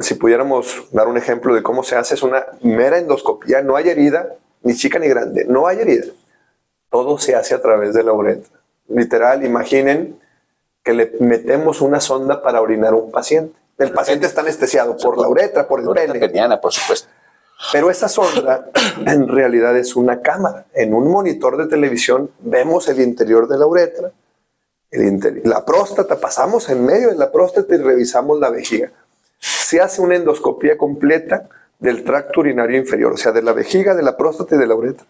Speaker 2: Si pudiéramos dar un ejemplo de cómo se hace, es una mera endoscopía, no hay herida, ni chica ni grande, no hay herida. Todo se hace a través de la uretra. Literal, imaginen que le metemos una sonda para orinar a un paciente. El paciente está anestesiado por la uretra, por el pene.
Speaker 1: Peniana, por supuesto.
Speaker 2: Pero esa sonda en realidad es una cámara. En un monitor de televisión vemos el interior de la uretra, la próstata, pasamos en medio de la próstata y revisamos la vejiga. Se hace una endoscopía completa del tracto urinario inferior, o sea, de la vejiga, de la próstata y de la uretra.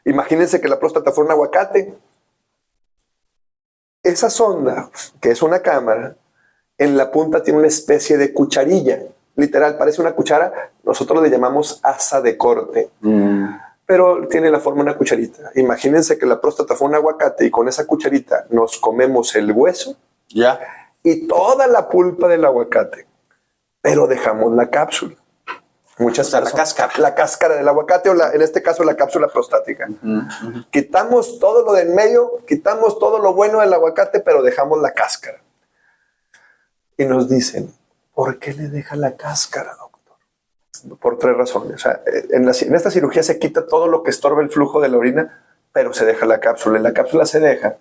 Speaker 2: Imagínense que la próstata fuera un aguacate. Esa sonda, que es una cámara, en la punta tiene una especie de cucharilla. Literal, parece una cuchara. Nosotros le llamamos asa de corte. Pero tiene la forma de una cucharita. Imagínense que la próstata fue un aguacate y con esa cucharita nos comemos el hueso y toda la pulpa del aguacate, pero dejamos la cápsula. Muchas personas, la cáscara del aguacate o en este caso la cápsula prostática. Quitamos todo lo de en medio, quitamos todo lo bueno del aguacate, pero dejamos la cáscara. Y nos dicen, ¿por qué le deja la cáscara, doctor? Por 3 razones. O sea, en esta cirugía se quita todo lo que estorba el flujo de la orina, pero se deja la cápsula. Y la cápsula se deja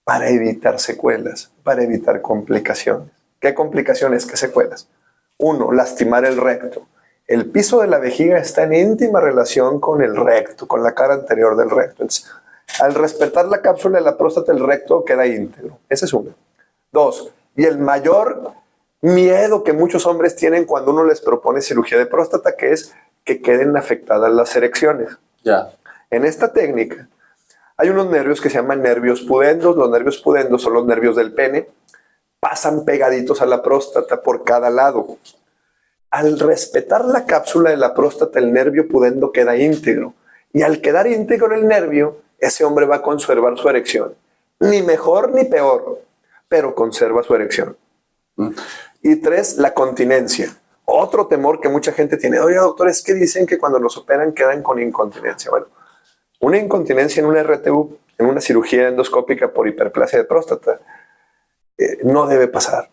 Speaker 2: para evitar secuelas, para evitar complicaciones. ¿Qué complicaciones? ¿Qué secuelas? 1, lastimar el recto. El piso de la vejiga está en íntima relación con el recto, con la cara anterior del recto. Entonces, al respetar la cápsula de la próstata, el recto queda íntegro. Esa es una. 2, y el mayor miedo que muchos hombres tienen cuando uno les propone cirugía de próstata, que es que queden afectadas las erecciones. En esta técnica hay unos nervios que se llaman nervios pudendos. Los nervios pudendos son los nervios del pene. Pasan pegaditos a la próstata por cada lado. Al respetar la cápsula de la próstata, el nervio pudendo queda íntegro. Y al quedar íntegro el nervio, ese hombre va a conservar su erección. Ni mejor ni peor, pero conserva su erección. Y 3, la continencia. Otro temor que mucha gente tiene. Oye, doctor, es que dicen que cuando los operan quedan con incontinencia. Bueno, una incontinencia en una RTU, en una cirugía endoscópica por hiperplasia de próstata, no debe pasar.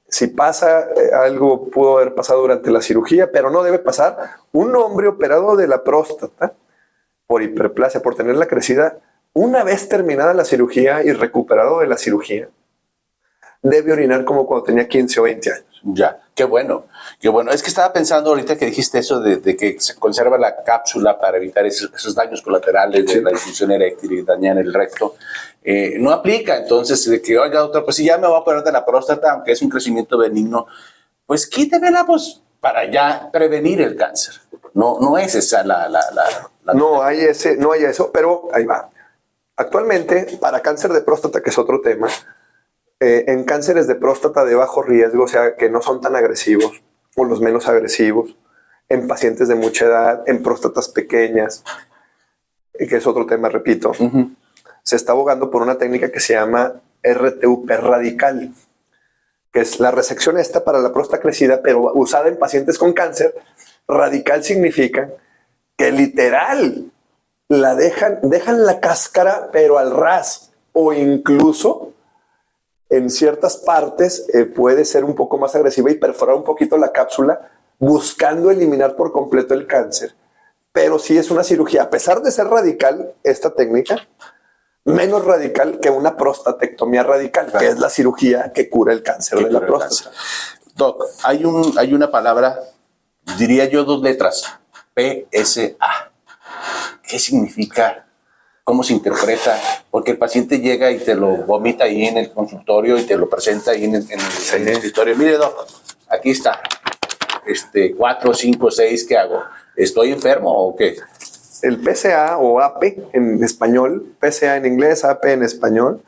Speaker 2: Si pasa, algo pudo haber pasado durante la cirugía, pero no debe pasar. Un hombre operado de la próstata por hiperplasia, por tenerla crecida, una vez terminada la cirugía y recuperado de la cirugía, debe orinar como cuando tenía 15 o 20 años.
Speaker 1: Ya, qué bueno, qué bueno. Es que estaba pensando ahorita que dijiste eso de que se conserva la cápsula para evitar esos daños colaterales de la disfunción eréctil y dañar el recto. No aplica entonces de que, oiga, doctor, pues si ya me voy a operar de la próstata, aunque es un crecimiento benigno, pues quítemela pues para ya prevenir el cáncer. No es esa la
Speaker 2: no hay eso, pero ahí va. Actualmente, para cáncer de próstata, que es otro tema, En cánceres de próstata de bajo riesgo, o sea, que no son tan agresivos o los menos agresivos, en pacientes de mucha edad, en próstatas pequeñas, que es otro tema, repito, se está abogando por una técnica que se llama RTUP radical, que es la resección esta para la próstata crecida, pero usada en pacientes con cáncer. Radical significa que literal la dejan la cáscara, pero al ras, o incluso en ciertas partes puede ser un poco más agresiva y perforar un poquito la cápsula, buscando eliminar por completo el cáncer. Pero sí es una cirugía, a pesar de ser radical, esta técnica, menos radical que una prostatectomía radical, que es la cirugía que cura el cáncer de la próstata.
Speaker 1: Doc, hay una palabra, diría yo 2 letras, PSA. ¿Qué significa? ¿Cómo se interpreta? Porque el paciente llega y te lo vomita ahí en el consultorio y te lo presenta ahí en el escritorio. Mire, Doc, aquí está. 4, 5, 6, ¿qué hago? ¿Estoy enfermo o qué?
Speaker 2: El PSA o AP en español, PSA en inglés, AP en español,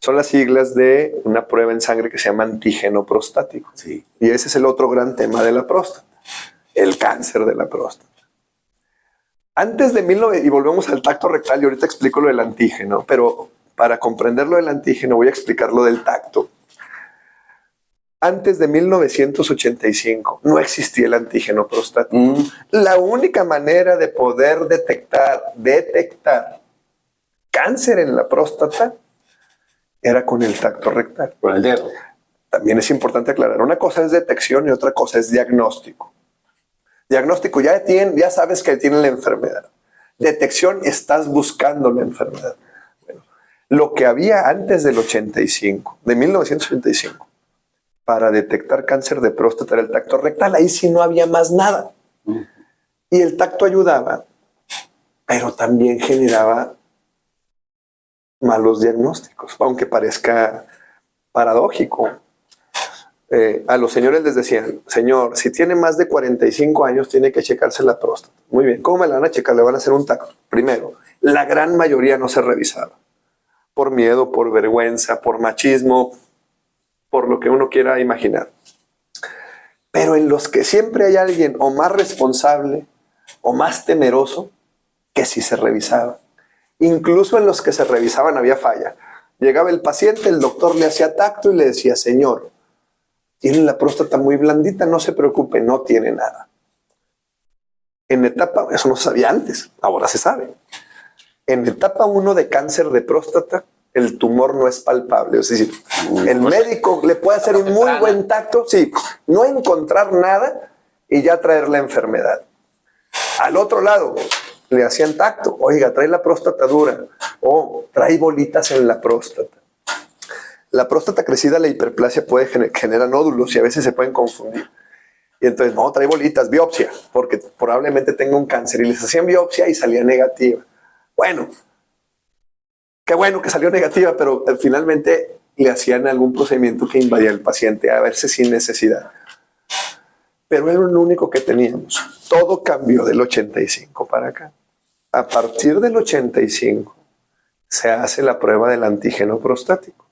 Speaker 2: son las siglas de una prueba en sangre que se llama antígeno prostático.
Speaker 1: Sí.
Speaker 2: Y ese es el otro gran tema de la próstata, el cáncer de la próstata. Antes de y volvemos al tacto rectal y ahorita explico lo del antígeno, pero para comprender lo del antígeno voy a explicar lo del tacto. Antes de 1985 no existía el antígeno prostático. La única manera de poder detectar cáncer en la próstata era con el tacto rectal.
Speaker 1: Con el dedo.
Speaker 2: También es importante aclarar, una cosa es detección y otra cosa es diagnóstico. Diagnóstico, ya sabes que tienen la enfermedad. Detección, estás buscando la enfermedad. Bueno, lo que había antes del 85, de 1985, para detectar cáncer de próstata era el tacto rectal. Ahí sí no había más nada. Y el tacto ayudaba, pero también generaba malos diagnósticos, aunque parezca paradójico. A los señores les decían, señor, si tiene más de 45 años, tiene que checarse la próstata. Muy bien, ¿cómo me la van a checar? Le van a hacer un tacto. Primero, la gran mayoría no se revisaba. Por miedo, por vergüenza, por machismo, por lo que uno quiera imaginar. Pero en los que siempre hay alguien o más responsable o más temeroso que sí se revisaba. Incluso en los que se revisaban había falla. Llegaba el paciente, el doctor le hacía tacto y le decía, señor, tiene la próstata muy blandita, no se preocupe, no tiene nada. En etapa, eso no se sabía antes, ahora se sabe. En etapa 1 de cáncer de próstata, el tumor no es palpable. Es decir, el médico le puede hacer un muy buen tacto, sí, no encontrar nada y ya traer la enfermedad. Al otro lado, le hacían tacto, oiga, trae la próstata dura o trae bolitas en la próstata. La próstata crecida, la hiperplasia puede generar nódulos y a veces se pueden confundir. Y entonces, no, trae bolitas, biopsia, porque probablemente tenga un cáncer. Y les hacían biopsia y salía negativa. Bueno, qué bueno que salió negativa, pero finalmente le hacían algún procedimiento que invadía al paciente a verse sin necesidad. Pero era lo único que teníamos. Todo cambió del 85 para acá. A partir del 85 se hace la prueba del antígeno prostático.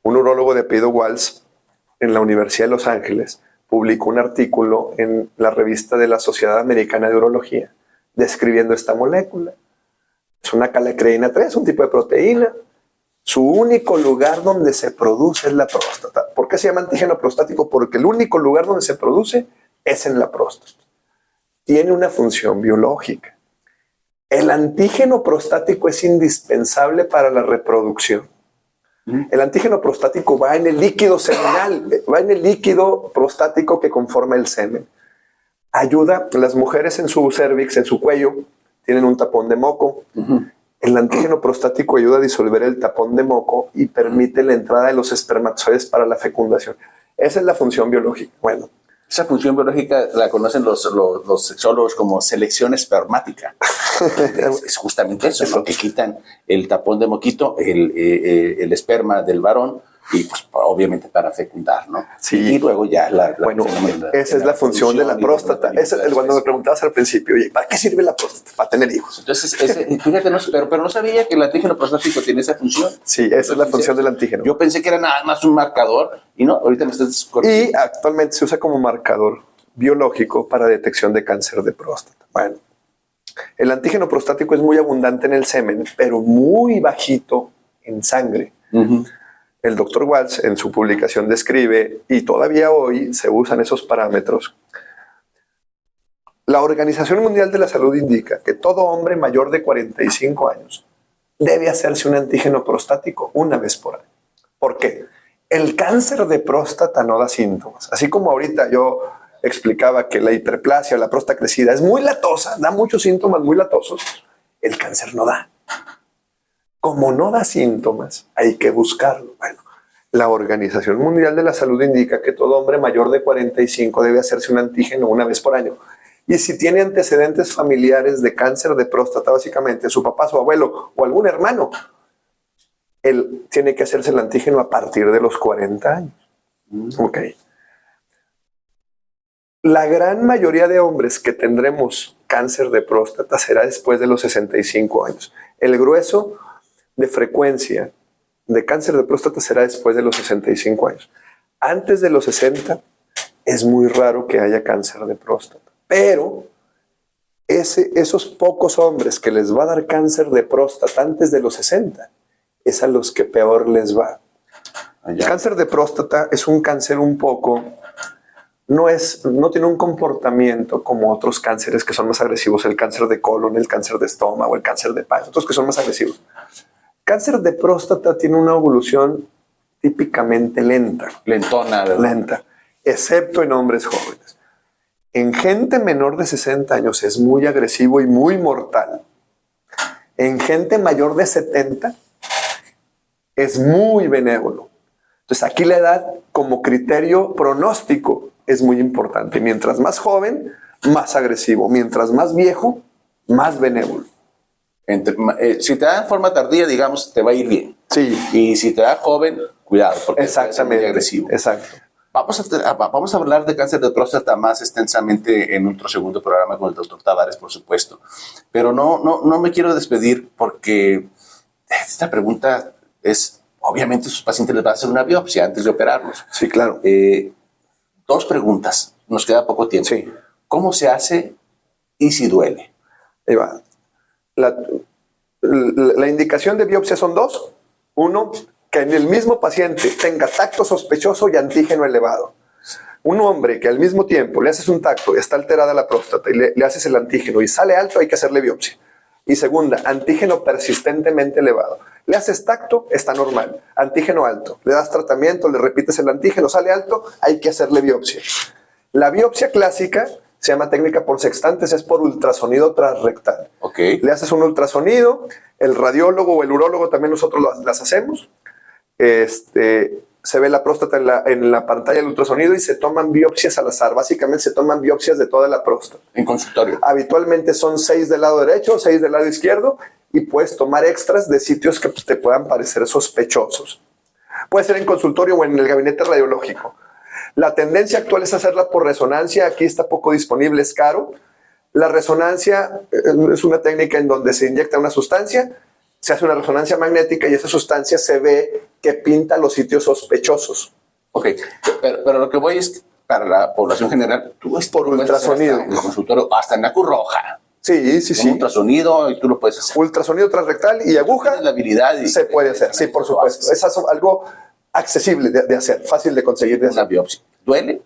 Speaker 2: Un urólogo de apellido Walsh en la Universidad de Los Ángeles publicó un artículo en la revista de la Sociedad Americana de Urología describiendo esta molécula. Es una calacreína 3, un tipo de proteína. Su único lugar donde se produce es la próstata. ¿Por qué se llama antígeno prostático? Porque el único lugar donde se produce es en la próstata. Tiene una función biológica. El antígeno prostático es indispensable para la reproducción. El antígeno prostático va en el líquido seminal, va en el líquido prostático que conforma el semen. Ayuda, las mujeres en su cérvix, en su cuello, tienen un tapón de moco. El antígeno prostático ayuda a disolver el tapón de moco y permite la entrada de los espermatozoides para la fecundación. Esa es la función biológica. Bueno,
Speaker 1: esa función biológica la conocen los sexólogos como selección espermática. Es justamente eso, ¿no? Que quitan el tapón de moquito, el esperma del varón, y pues obviamente para fecundar, ¿no?
Speaker 2: Sí.
Speaker 1: Y luego ya
Speaker 2: bueno, esa es la función de la próstata. Cuando me preguntabas al principio, oye, ¿para qué sirve la próstata? Para tener hijos.
Speaker 1: Entonces, fíjate, pero no sabía que el antígeno prostático tiene esa función.
Speaker 2: Sí, esa es la función del antígeno.
Speaker 1: Yo pensé que era nada más un marcador y no, ahorita me estás corrigiendo.
Speaker 2: Y actualmente se usa como marcador biológico para detección de cáncer de próstata. Bueno, el antígeno prostático es muy abundante en el semen, pero muy bajito en sangre. El doctor Walsh en su publicación describe, y todavía hoy se usan esos parámetros. La Organización Mundial de la Salud indica que todo hombre mayor de 45 años debe hacerse un antígeno prostático una vez por año. ¿Por qué? El cáncer de próstata no da síntomas. Así como ahorita yo explicaba que la hiperplasia, la próstata crecida, es muy latosa, da muchos síntomas muy latosos. El cáncer no da. Como no da síntomas, hay que buscarlo. Bueno, la Organización Mundial de la Salud indica que todo hombre mayor de 45 debe hacerse un antígeno una vez por año. Y si tiene antecedentes familiares de cáncer de próstata, básicamente su papá, su abuelo o algún hermano, él tiene que hacerse el antígeno a partir de los 40 años. Ok. La gran mayoría de hombres que tendremos cáncer de próstata será después de los 65 años. El grueso de frecuencia de cáncer de próstata será después de los 65 años. Antes de los 60 es muy raro que haya cáncer de próstata. Pero esos pocos hombres que les va a dar cáncer de próstata antes de los 60 es a los que peor les va. El cáncer de próstata es un cáncer un poco... No tiene un comportamiento como otros cánceres que son más agresivos, el cáncer de colon, el cáncer de estómago, el cáncer de páncreas, otros que son más agresivos. Cáncer de próstata tiene una evolución típicamente lenta.
Speaker 1: Lentona, ¿verdad?
Speaker 2: Lenta, excepto en hombres jóvenes. En gente menor de 60 años es muy agresivo y muy mortal. En gente mayor de 70 es muy benévolo. Entonces aquí la edad como criterio pronóstico es muy importante. Mientras más joven, más agresivo. Mientras más viejo, más benévolo.
Speaker 1: Si te da en forma tardía, digamos, te va a ir bien.
Speaker 2: Sí.
Speaker 1: Y si te da joven, cuidado, porque es muy agresivo.
Speaker 2: Exacto.
Speaker 1: Vamos a hablar de cáncer de próstata más extensamente en otro segundo programa con el doctor Tavares, por supuesto. Pero no me quiero despedir porque esta pregunta es, obviamente, sus pacientes les van a hacer una biopsia antes de operarlos.
Speaker 2: Sí, claro.
Speaker 1: 2 preguntas, nos queda poco tiempo.
Speaker 2: Sí.
Speaker 1: ¿Cómo se hace y si duele?
Speaker 2: Ahí va. La indicación de biopsia son 2. Uno, que en el mismo paciente tenga tacto sospechoso y antígeno elevado. Un hombre que al mismo tiempo le haces un tacto y está alterada la próstata y le haces el antígeno y sale alto, hay que hacerle biopsia. Y segunda, antígeno persistentemente elevado. Le haces tacto, está normal. Antígeno alto. Le das tratamiento, le repites el antígeno, sale alto, hay que hacerle biopsia. La biopsia clásica se llama técnica por sextantes, es por ultrasonido transrectal.
Speaker 1: Okay.
Speaker 2: Le haces un ultrasonido, el radiólogo o el urólogo también nosotros las hacemos. Se ve la próstata en la pantalla del ultrasonido y se toman biopsias al azar. Básicamente se toman biopsias de toda la próstata.
Speaker 1: En consultorio.
Speaker 2: Habitualmente son 6 del lado derecho, 6 del lado izquierdo y puedes tomar extras de sitios que te puedan parecer sospechosos. Puede ser en consultorio o en el gabinete radiológico. La tendencia actual es hacerla por resonancia. Aquí está poco disponible, es caro. La resonancia es una técnica en donde se inyecta una sustancia, se hace una resonancia magnética y esa sustancia se ve que pinta los sitios sospechosos.
Speaker 1: Ok, pero lo que voy es, para la población general, tú es
Speaker 2: por ultrasonido.
Speaker 1: En el consultorio, hasta en la Cruz Roja.
Speaker 2: Sí.
Speaker 1: Un ultrasonido y tú lo puedes hacer.
Speaker 2: Ultrasonido transrectal y aguja.
Speaker 1: La habilidad
Speaker 2: se puede hacer, sí, por supuesto. Es algo accesible de hacer, fácil de conseguir.
Speaker 1: Una biopsia. ¿Duele?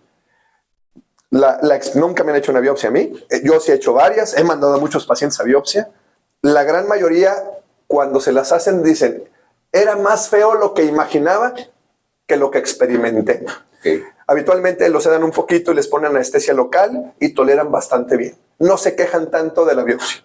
Speaker 2: Nunca me han hecho una biopsia a mí. Yo sí he hecho varias. He mandado a muchos pacientes a biopsia. La gran mayoría, cuando se las hacen, dicen, era más feo lo que imaginaba que lo que experimenté.
Speaker 1: Okay.
Speaker 2: Habitualmente los sedan un poquito y les ponen anestesia local y toleran bastante bien. No se quejan tanto de la biopsia.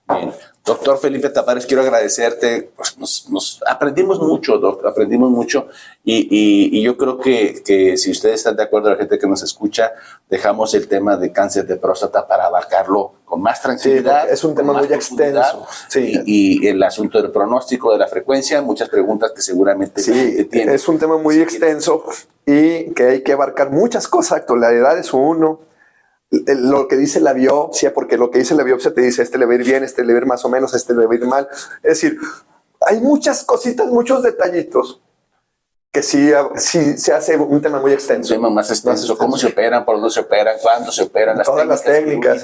Speaker 1: Bien. Doctor Felipe Tavares, quiero agradecerte. Pues nos aprendimos mucho, doctor, aprendimos mucho. Y yo creo que si ustedes están de acuerdo, la gente que nos escucha, dejamos el tema de cáncer de próstata para abarcarlo con más tranquilidad.
Speaker 2: Sí, es un tema muy extenso. Sí.
Speaker 1: Y el asunto del pronóstico, de la frecuencia, muchas preguntas que seguramente
Speaker 2: tienen. Es un tema muy extenso y que hay que abarcar muchas cosas. La edad es uno. Lo que dice la biopsia, porque lo que dice la biopsia te dice, este le va a ir bien, este le va a ir más o menos, este le va a ir mal. Es decir, hay muchas cositas, muchos detallitos que sí se hace un tema muy extenso.
Speaker 1: Un tema más extenso. ¿Cómo se operan? ¿Por dónde se operan? ¿Cuándo se operan?
Speaker 2: Todas las técnicas,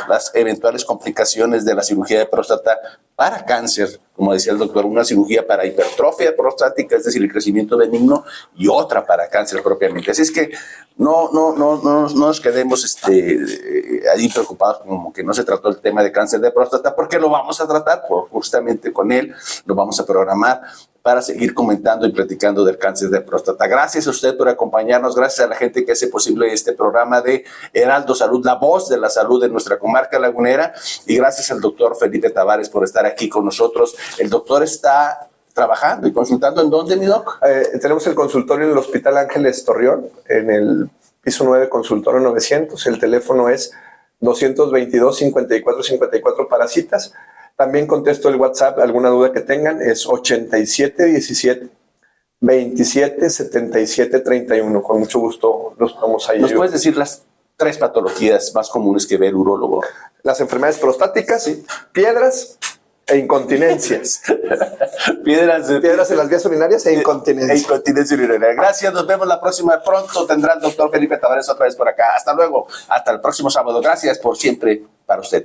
Speaker 1: las eventuales complicaciones de la cirugía de próstata para cáncer, como decía el doctor, una cirugía para hipertrofia prostática, es decir, el crecimiento benigno, y otra para cáncer propiamente. Así es que no nos quedemos ahí preocupados como que no se trató el tema de cáncer de próstata, porque lo vamos a tratar justamente con él, lo vamos a programar para seguir comentando y platicando del cáncer de próstata. Gracias a usted por acompañarnos, gracias a la gente que hace posible este programa de Heraldo Salud, la voz de la salud de nuestra comarca lagunera, y gracias al doctor Felipe Tavares por estar aquí con nosotros. El doctor está trabajando y consultando. ¿En dónde, mi doc?
Speaker 2: Tenemos el consultorio en el Hospital Ángeles Torreón, en el piso 9, consultorio 900. El teléfono es 222-5454 para citas. También contesto el WhatsApp, alguna duda que tengan, es 8717-277731. Con mucho gusto los vamos a ayudar.
Speaker 1: ¿Nos puedes decir las 3 patologías más comunes que ve el urólogo?
Speaker 2: Las enfermedades prostáticas, sí, piedras e incontinencias.
Speaker 1: piedras
Speaker 2: en las vías urinarias e incontinencia.
Speaker 1: Incontinencia urinaria. Gracias, nos vemos la próxima. Pronto tendrá el doctor Felipe Tavares otra vez por acá. Hasta luego, hasta el próximo sábado. Gracias por siempre para usted.